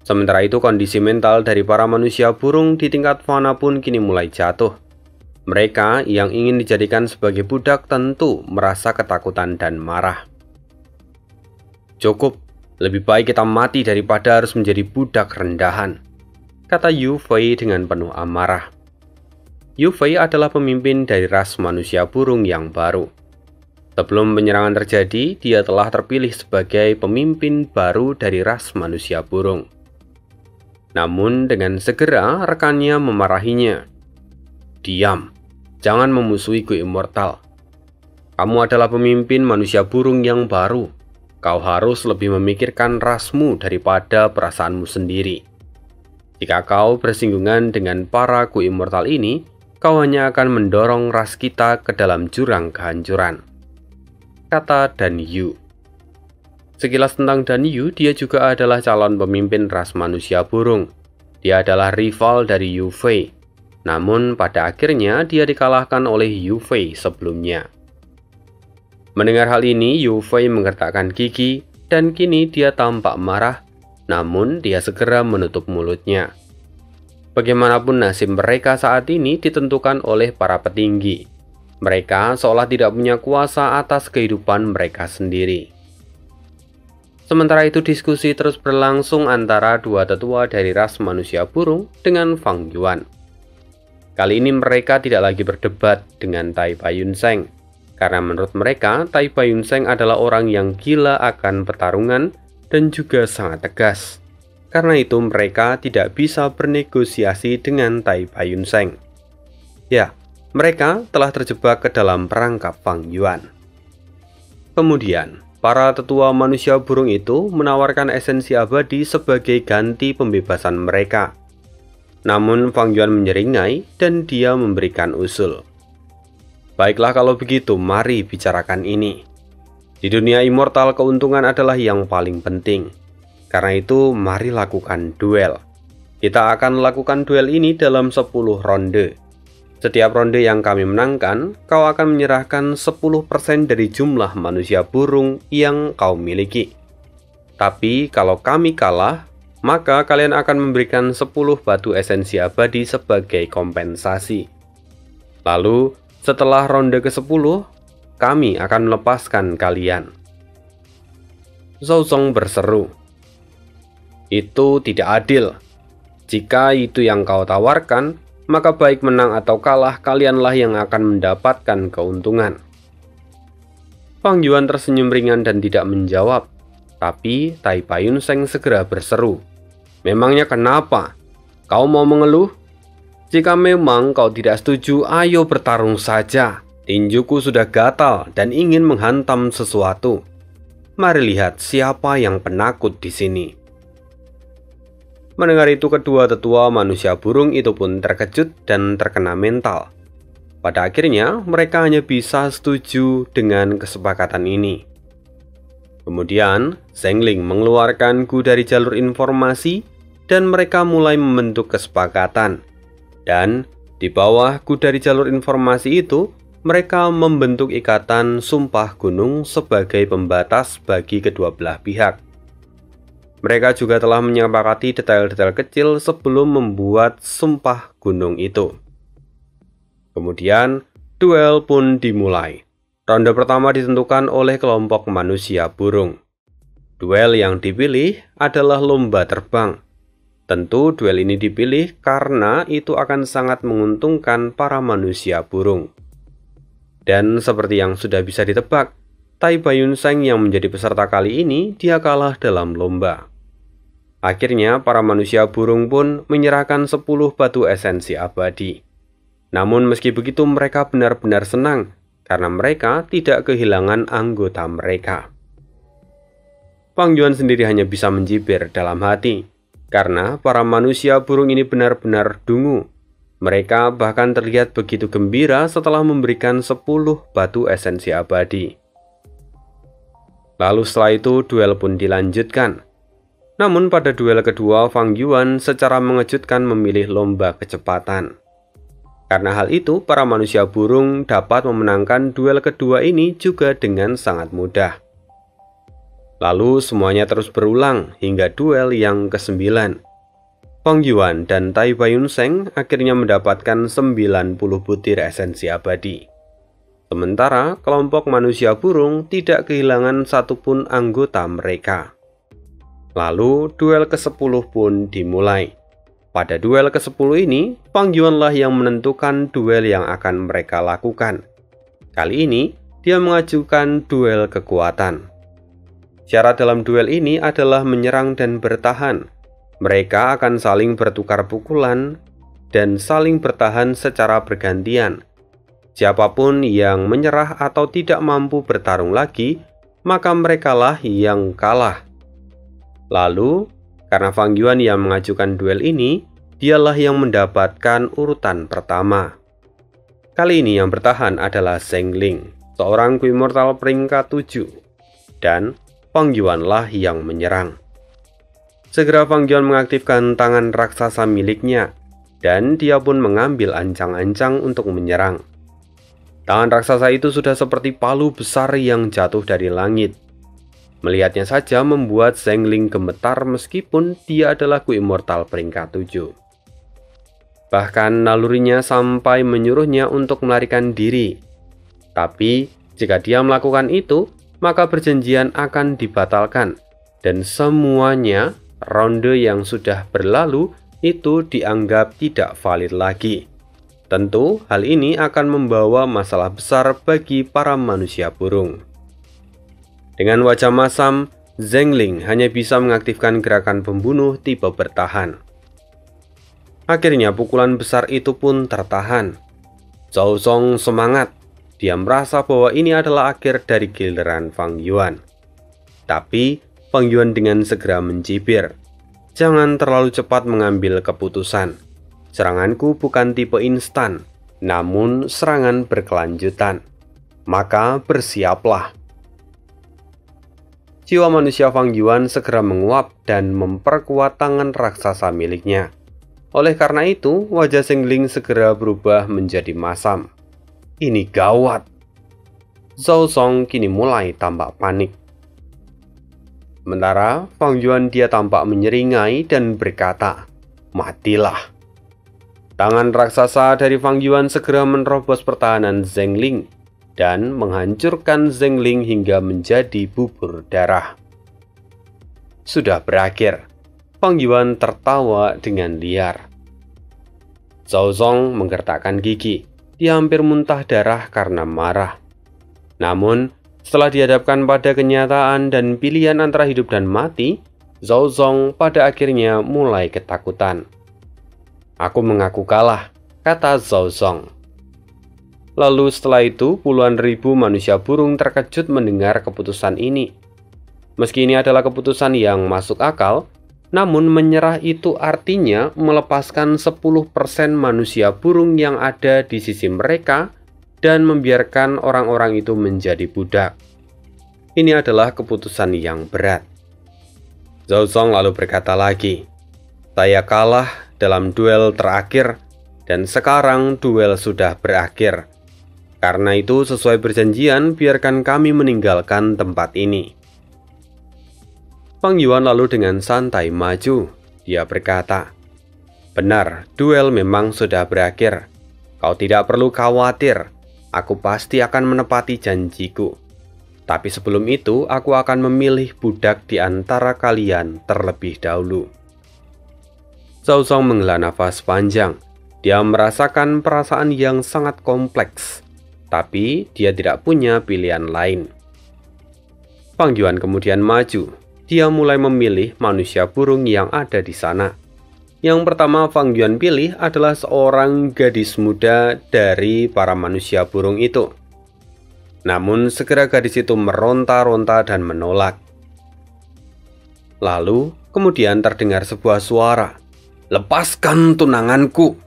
Sementara itu, kondisi mental dari para manusia burung di tingkat fauna pun kini mulai jatuh. Mereka yang ingin dijadikan sebagai budak tentu merasa ketakutan dan marah. Cukup, lebih baik kita mati daripada harus menjadi budak rendahan, kata Yu Fei dengan penuh amarah. Yu Fei adalah pemimpin dari ras manusia burung yang baru. Sebelum penyerangan terjadi, dia telah terpilih sebagai pemimpin baru dari ras manusia burung. Namun dengan segera rekannya memarahinya. Diam, jangan memusuhi Gu Immortal. Kamu adalah pemimpin manusia burung yang baru. Kau harus lebih memikirkan rasmu daripada perasaanmu sendiri. Jika kau bersinggungan dengan para Gu Immortal ini, kau hanya akan mendorong ras kita ke dalam jurang kehancuran, kata Dan Yu. Sekilas tentang Dan Yu, dia juga adalah calon pemimpin ras manusia burung. Dia adalah rival dari Yu Fei. Namun pada akhirnya dia dikalahkan oleh Yu Fei sebelumnya. Mendengar hal ini, Yu Fei menggertakkan gigi dan kini dia tampak marah. Namun dia segera menutup mulutnya. Bagaimanapun nasib mereka saat ini ditentukan oleh para petinggi. Mereka seolah tidak punya kuasa atas kehidupan mereka sendiri. Sementara itu diskusi terus berlangsung antara dua tetua dari ras manusia burung dengan Fang Yuan. Kali ini mereka tidak lagi berdebat dengan Tai Baiyunseng, karena menurut mereka Tai Baiyunseng adalah orang yang gila akan pertarungan dan juga sangat tegas. Karena itu mereka tidak bisa bernegosiasi dengan Tai Baiyunseng. Ya, mereka telah terjebak ke dalam perangkap Fang Yuan. Kemudian, para tetua manusia burung itu menawarkan esensi abadi sebagai ganti pembebasan mereka. Namun Fang Yuan menyeringai dan dia memberikan usul. Baiklah kalau begitu, mari bicarakan ini. Di dunia immortal keuntungan adalah yang paling penting. Karena itu mari lakukan duel. Kita akan lakukan duel ini dalam 10 ronde. Setiap ronde yang kami menangkan, kau akan menyerahkan 10% dari jumlah manusia burung yang kau miliki. Tapi kalau kami kalah, maka kalian akan memberikan 10 batu esensi abadi sebagai kompensasi. Lalu, setelah ronde ke-10, kami akan melepaskan kalian. Zhao Zong berseru, itu tidak adil. Jika itu yang kau tawarkan, maka baik menang atau kalah, kalianlah yang akan mendapatkan keuntungan. Fang Yuan tersenyum ringan dan tidak menjawab. Tapi Tai Baiyunseng segera berseru, Memangnya kenapa? Kau mau mengeluh? Jika memang kau tidak setuju, ayo bertarung saja. Tinjuku sudah gatal dan ingin menghantam sesuatu. Mari lihat siapa yang penakut di sini. Mendengar itu, kedua tetua manusia burung itu pun terkejut dan terkena mental. Pada akhirnya, mereka hanya bisa setuju dengan kesepakatan ini. Kemudian, Zhengling mengeluarkan Gu dari jalur informasi dan mereka mulai membentuk kesepakatan. Dan di bawah Gu dari jalur informasi itu, mereka membentuk ikatan sumpah gunung sebagai pembatas bagi kedua belah pihak. Mereka juga telah menyepakati detail-detail kecil sebelum membuat sumpah gunung itu. Kemudian, duel pun dimulai. Ronde pertama ditentukan oleh kelompok manusia burung. Duel yang dipilih adalah lomba terbang. Tentu duel ini dipilih karena itu akan sangat menguntungkan para manusia burung. Dan seperti yang sudah bisa ditebak, Tai Bayunseng yang menjadi peserta kali ini dia kalah dalam lomba. Akhirnya para manusia burung pun menyerahkan 10 batu esensi abadi. Namun meski begitu mereka benar-benar senang karena mereka tidak kehilangan anggota mereka. Fang Yuan sendiri hanya bisa mencibir dalam hati karena para manusia burung ini benar-benar dungu. Mereka bahkan terlihat begitu gembira setelah memberikan 10 batu esensi abadi. Lalu setelah itu duel pun dilanjutkan. Namun pada duel kedua, Fang Yuan secara mengejutkan memilih lomba kecepatan. Karena hal itu, para manusia burung dapat memenangkan duel kedua ini juga dengan sangat mudah. Lalu semuanya terus berulang hingga duel yang ke-9. Fang Yuan dan Tai Bayunseng akhirnya mendapatkan 90 butir esensi abadi. Sementara kelompok manusia burung tidak kehilangan satupun anggota mereka. Lalu duel ke-10 pun dimulai. Pada duel ke-10 ini, Fang Yuan lah yang menentukan duel yang akan mereka lakukan. Kali ini, dia mengajukan duel kekuatan. Syarat dalam duel ini adalah menyerang dan bertahan. Mereka akan saling bertukar pukulan dan saling bertahan secara bergantian. Siapapun yang menyerah atau tidak mampu bertarung lagi, maka merekalah yang kalah. Lalu, karena Fang Yuan yang mengajukan duel ini, dialah yang mendapatkan urutan pertama. Kali ini yang bertahan adalah Zhengling, seorang Gu Immortal peringkat 7. Dan Fang Yuan lah yang menyerang. Segera Fang Yuan mengaktifkan tangan raksasa miliknya, dan dia pun mengambil ancang-ancang untuk menyerang. Tangan raksasa itu sudah seperti palu besar yang jatuh dari langit. Melihatnya saja membuat Zhengling gemetar meskipun dia adalah Gu Immortal peringkat 7. Bahkan nalurinya sampai menyuruhnya untuk melarikan diri. Tapi jika dia melakukan itu, maka perjanjian akan dibatalkan dan semuanya ronde yang sudah berlalu itu dianggap tidak valid lagi. Tentu hal ini akan membawa masalah besar bagi para manusia burung. Dengan wajah masam, Zhengling hanya bisa mengaktifkan gerakan pembunuh tipe bertahan. Akhirnya pukulan besar itu pun tertahan. Zhao Zong semangat. Dia merasa bahwa ini adalah akhir dari giliran Fang Yuan. Tapi Fang Yuan dengan segera mencibir. Jangan terlalu cepat mengambil keputusan. Seranganku bukan tipe instan, namun serangan berkelanjutan. Maka bersiaplah. Jiwa manusia Fang Yuan segera menguap dan memperkuat tangan raksasa miliknya. Oleh karena itu, wajah Zhengling segera berubah menjadi masam. Ini gawat. Zhao Zong kini mulai tampak panik. Sementara Fang Yuan dia tampak menyeringai dan berkata, "Matilah." Tangan raksasa dari Fang Yuan segera menerobos pertahanan Zhengling dan menghancurkan Zhengling hingga menjadi bubur darah. Sudah berakhir. Fang Yuan tertawa dengan liar. Zhao Zong menggertakkan gigi. Dia hampir muntah darah karena marah. Namun, setelah dihadapkan pada kenyataan dan pilihan antara hidup dan mati, Zhao Zong pada akhirnya mulai ketakutan. "Aku mengaku kalah," kata Zhao Zong. Lalu setelah itu puluhan ribu manusia burung terkejut mendengar keputusan ini. Meski ini adalah keputusan yang masuk akal, namun menyerah itu artinya melepaskan 10% manusia burung yang ada di sisi mereka dan membiarkan orang-orang itu menjadi budak. Ini adalah keputusan yang berat. Zhao Zong lalu berkata lagi, "Saya kalah dalam duel terakhir dan sekarang duel sudah berakhir. Karena itu sesuai perjanjian biarkan kami meninggalkan tempat ini." Fang Yuan lalu dengan santai maju. Dia berkata, "Benar, duel memang sudah berakhir. Kau tidak perlu khawatir. Aku pasti akan menepati janjiku. Tapi sebelum itu, aku akan memilih budak di antara kalian terlebih dahulu." Zhao Zong menghela nafas panjang. Dia merasakan perasaan yang sangat kompleks, tapi dia tidak punya pilihan lain. Fang Yuan kemudian maju. Dia mulai memilih manusia burung yang ada di sana. Yang pertama Fang Yuan pilih adalah seorang gadis muda dari para manusia burung itu. Namun segera gadis itu meronta-ronta dan menolak. Lalu kemudian terdengar sebuah suara, "Lepaskan tunanganku!"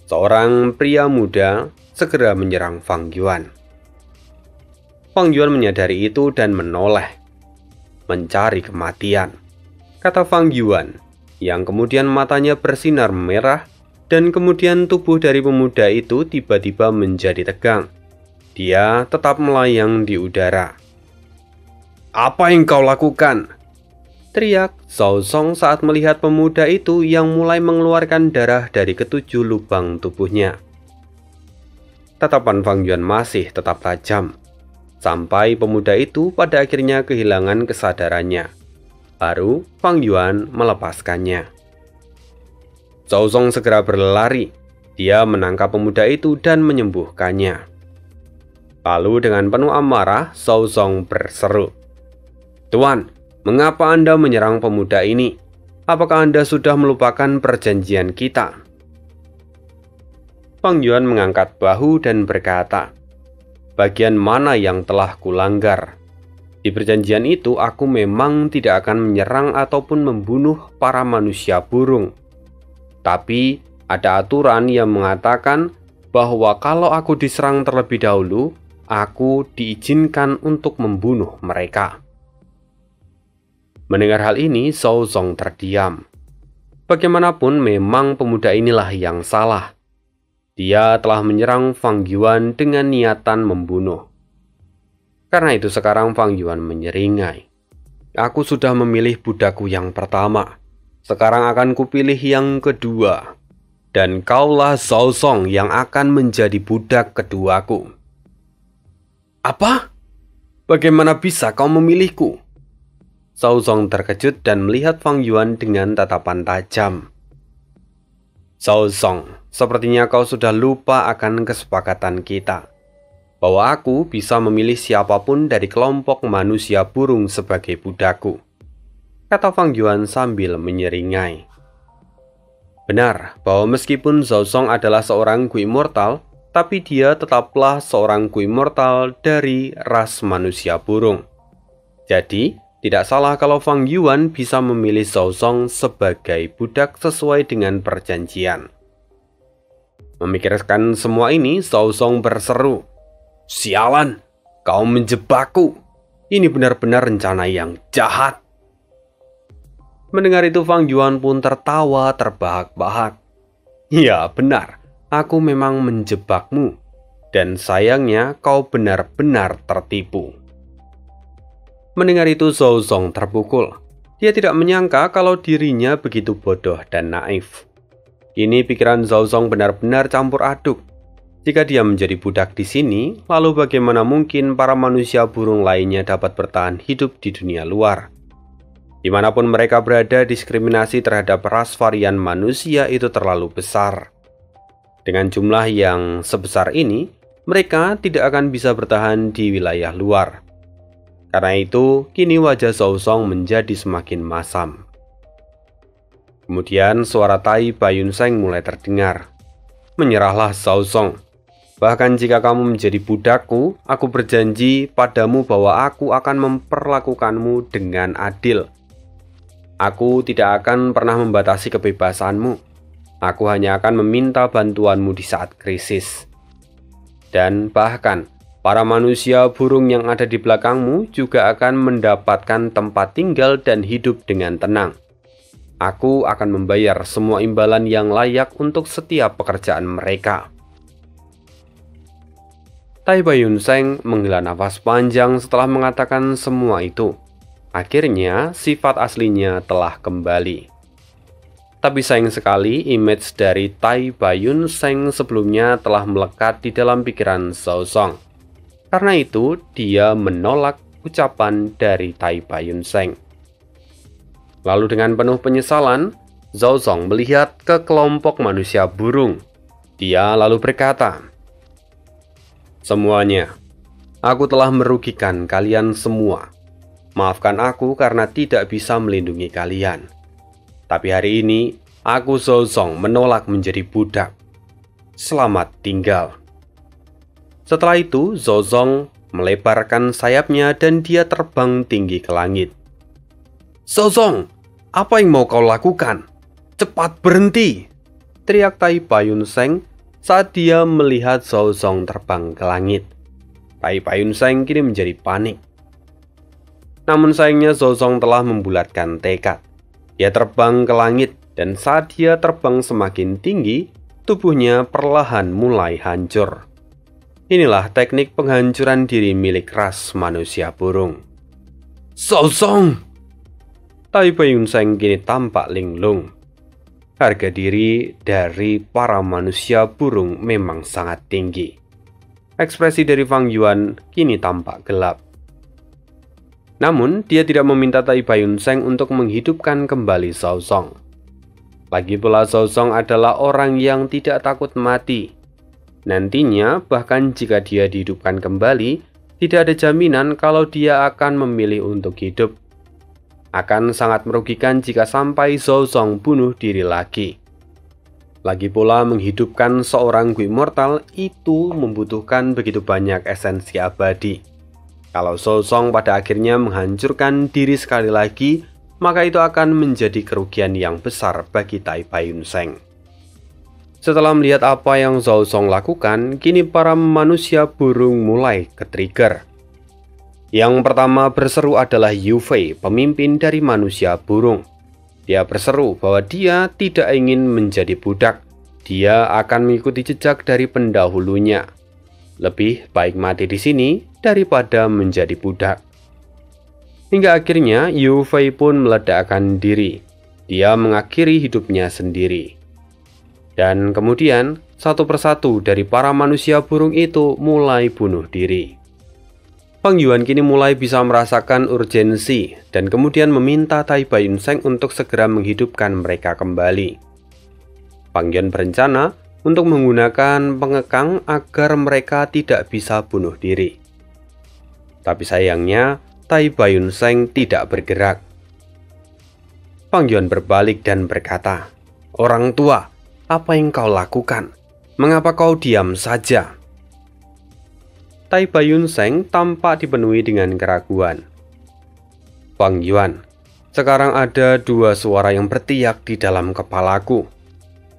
Seorang pria muda segera menyerang Fang Yuan. Fang Yuan menyadari itu dan menoleh. "Mencari kematian," kata Fang Yuan, yang kemudian matanya bersinar merah dan kemudian tubuh dari pemuda itu tiba-tiba menjadi tegang. Dia tetap melayang di udara. "Apa yang kau lakukan?" teriak Zhao Zong saat melihat pemuda itu yang mulai mengeluarkan darah dari ketujuh lubang tubuhnya. Tatapan Fang Yuan masih tetap tajam, sampai pemuda itu pada akhirnya kehilangan kesadarannya. Baru Fang Yuan melepaskannya. Zhao Zong segera berlari. Dia menangkap pemuda itu dan menyembuhkannya. Lalu dengan penuh amarah, Zhao Zong berseru, "Tuan, mengapa Anda menyerang pemuda ini? Apakah Anda sudah melupakan perjanjian kita?" Fang Yuan mengangkat bahu dan berkata, "Bagian mana yang telah kulanggar? Di perjanjian itu aku memang tidak akan menyerang ataupun membunuh para manusia burung. Tapi ada aturan yang mengatakan bahwa kalau aku diserang terlebih dahulu, aku diizinkan untuk membunuh mereka." Mendengar hal ini, Zhao Zong terdiam. Bagaimanapun memang pemuda inilah yang salah. Dia telah menyerang Fang Yuan dengan niatan membunuh. Karena itu sekarang Fang Yuan menyeringai. "Aku sudah memilih budakku yang pertama. Sekarang akan kupilih yang kedua. Dan kaulah Zhao Zong yang akan menjadi budak keduaku." "Apa? Bagaimana bisa kau memilihku?" Zhao Zong terkejut dan melihat Fang Yuan dengan tatapan tajam. "Zhao Zong, sepertinya kau sudah lupa akan kesepakatan kita, bahwa aku bisa memilih siapapun dari kelompok manusia burung sebagai budakku," kata Fang Yuan sambil menyeringai. Benar bahwa meskipun Zhao Zong adalah seorang Gu Immortal, tapi dia tetaplah seorang Gu Immortal dari ras manusia burung. Jadi tidak salah kalau Fang Yuan bisa memilih Zhao Zong sebagai budak sesuai dengan perjanjian. Memikirkan semua ini, Zhao Zong berseru, "Sialan, kau menjebakku. Ini benar-benar rencana yang jahat." Mendengar itu Fang Yuan pun tertawa terbahak-bahak. "Ya benar, aku memang menjebakmu. Dan sayangnya kau benar-benar tertipu." Mendengar itu Zhao Zong terpukul. Dia tidak menyangka kalau dirinya begitu bodoh dan naif. Kini pikiran Zhao Zong benar-benar campur aduk. Jika dia menjadi budak di sini, lalu bagaimana mungkin para manusia burung lainnya dapat bertahan hidup di dunia luar? Dimanapun mereka berada, diskriminasi terhadap ras varian manusia itu terlalu besar. Dengan jumlah yang sebesar ini, mereka tidak akan bisa bertahan di wilayah luar. Karena itu, kini wajah Zhao Song menjadi semakin masam. Kemudian suara Tai Baiyunseng mulai terdengar. Menyerahlah Zhao Song. Bahkan jika kamu menjadi budakku, aku berjanji padamu bahwa aku akan memperlakukanmu dengan adil. Aku tidak akan pernah membatasi kebebasanmu. Aku hanya akan meminta bantuanmu di saat krisis. Dan bahkan, para manusia burung yang ada di belakangmu juga akan mendapatkan tempat tinggal dan hidup dengan tenang. Aku akan membayar semua imbalan yang layak untuk setiap pekerjaan mereka. Tai Baiyunseng menghela nafas panjang setelah mengatakan semua itu. Akhirnya, sifat aslinya telah kembali. Tapi sayang sekali, image dari Tai Baiyunseng sebelumnya telah melekat di dalam pikiran Zhao Song. Karena itu, dia menolak ucapan dari Tai Baiyunseng. Lalu dengan penuh penyesalan, Zhao Song melihat ke kelompok manusia burung. Dia lalu berkata, "Semuanya, aku telah merugikan kalian semua. Maafkan aku karena tidak bisa melindungi kalian. Tapi hari ini, aku Zhao Song menolak menjadi budak. Selamat tinggal." Setelah itu, Zhao Song melebarkan sayapnya dan dia terbang tinggi ke langit. "Zhao Song, apa yang mau kau lakukan? Cepat berhenti!" teriak Tai Baiyunseng saat dia melihat Zhao Song terbang ke langit. Tai Baiyunseng kini menjadi panik. Namun sayangnya Zhao Song telah membulatkan tekad. Dia terbang ke langit dan saat dia terbang semakin tinggi, tubuhnya perlahan mulai hancur. Inilah teknik penghancuran diri milik ras manusia burung. "Zhao Song!" Tai Baiyunseng kini tampak linglung. Harga diri dari para manusia burung memang sangat tinggi. Ekspresi dari Fang Yuan kini tampak gelap. Namun, dia tidak meminta Tai Baiyunseng untuk menghidupkan kembali Zhao Song. Lagi pula Zhao Song adalah orang yang tidak takut mati. Nantinya, bahkan jika dia dihidupkan kembali, tidak ada jaminan kalau dia akan memilih untuk hidup. Akan sangat merugikan jika sampai Zhao Song bunuh diri lagi. Lagi pula menghidupkan seorang Gui mortal itu membutuhkan begitu banyak esensi abadi. Kalau Zhao Song pada akhirnya menghancurkan diri sekali lagi, maka itu akan menjadi kerugian yang besar bagi Tai Baiyunseng. Setelah melihat apa yang Zhao Song lakukan, kini para manusia burung mulai ke-trigger. Yang pertama berseru adalah Yu Fei, pemimpin dari manusia burung. Dia berseru bahwa dia tidak ingin menjadi budak. Dia akan mengikuti jejak dari pendahulunya. Lebih baik mati di sini daripada menjadi budak. Hingga akhirnya Yu Fei pun meledakkan diri. Dia mengakhiri hidupnya sendiri. Dan kemudian satu persatu dari para manusia burung itu mulai bunuh diri. Fang Yuan kini mulai bisa merasakan urgensi dan kemudian meminta Tai Baiyunseng untuk segera menghidupkan mereka kembali. Fang Yuan berencana untuk menggunakan pengekang agar mereka tidak bisa bunuh diri. Tapi sayangnya, Tai Baiyunseng tidak bergerak. Fang Yuan berbalik dan berkata, "Orang tua, apa yang kau lakukan? Mengapa kau diam saja?" Tai Baiyunseng tampak dipenuhi dengan keraguan. "Fang Yuan, sekarang ada dua suara yang berteriak di dalam kepalaku.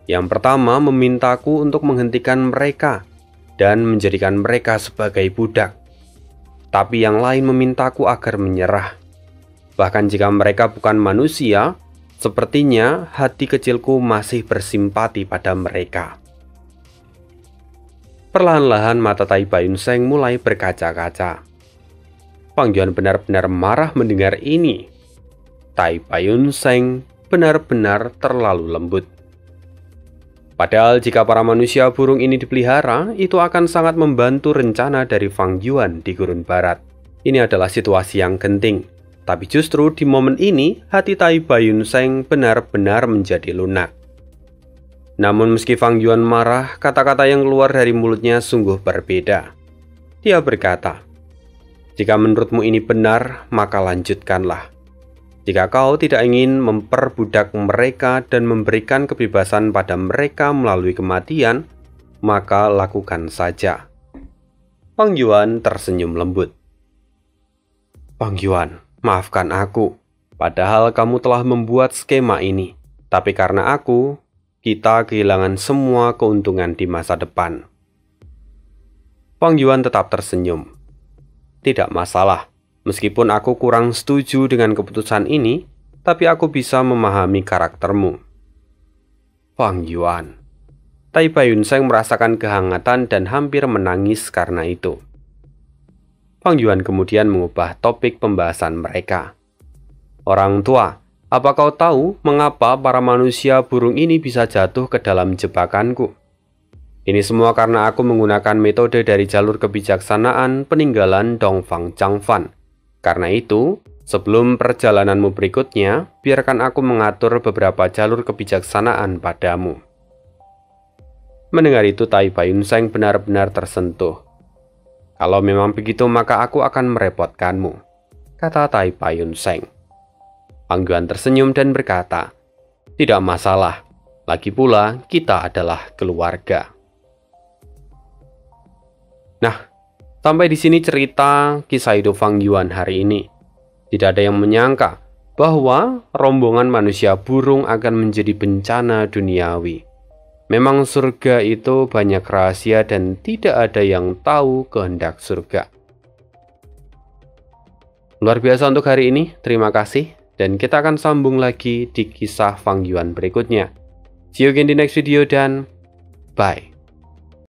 Yang pertama memintaku untuk menghentikan mereka dan menjadikan mereka sebagai budak. Tapi yang lain memintaku agar menyerah. Bahkan jika mereka bukan manusia, sepertinya hati kecilku masih bersimpati pada mereka." Perlahan-lahan mata Tai Baiyunseng mulai berkaca-kaca. Fang Yuan benar-benar marah mendengar ini. Tai Baiyunseng benar-benar terlalu lembut. Padahal jika para manusia burung ini dipelihara, itu akan sangat membantu rencana dari Fang Yuan di Gurun Barat. Ini adalah situasi yang genting. Tapi justru di momen ini, hati Tai Baiyunseng benar-benar menjadi lunak. Namun meski Fang Yuan marah, kata-kata yang keluar dari mulutnya sungguh berbeda. Dia berkata, Jika menurutmu ini benar, maka lanjutkanlah. Jika kau tidak ingin memperbudak mereka dan memberikan kebebasan pada mereka melalui kematian, maka lakukan saja." Fang Yuan tersenyum lembut. "Fang Yuan, maafkan aku. Padahal kamu telah membuat skema ini. Tapi karena aku, kita kehilangan semua keuntungan di masa depan." Fang Yuan tetap tersenyum. "Tidak masalah. Meskipun aku kurang setuju dengan keputusan ini, tapi aku bisa memahami karaktermu." Fang Yuan. Tai Baiyunseng merasakan kehangatan dan hampir menangis karena itu. Fang Yuan kemudian mengubah topik pembahasan mereka. "Orang tua, apa kau tahu mengapa para manusia burung ini bisa jatuh ke dalam jebakanku? Ini semua karena aku menggunakan metode dari jalur kebijaksanaan peninggalan Dongfang Changfan. Karena itu, sebelum perjalananmu berikutnya, biarkan aku mengatur beberapa jalur kebijaksanaan padamu." Mendengar itu, Tai Baiyunseng benar-benar tersentuh. "Kalau memang begitu, maka aku akan merepotkanmu," kata Tai Baiyunseng. Fang Yuan tersenyum dan berkata, "Tidak masalah. Lagi pula, kita adalah keluarga." Nah, sampai di sini cerita kisah hidup Fang Yuan hari ini. Tidak ada yang menyangka bahwa rombongan manusia burung akan menjadi bencana duniawi. Memang surga itu banyak rahasia dan tidak ada yang tahu kehendak surga. Luar biasa untuk hari ini, terima kasih. Dan kita akan sambung lagi di kisah Fang Yuan berikutnya. See you again di next video dan bye.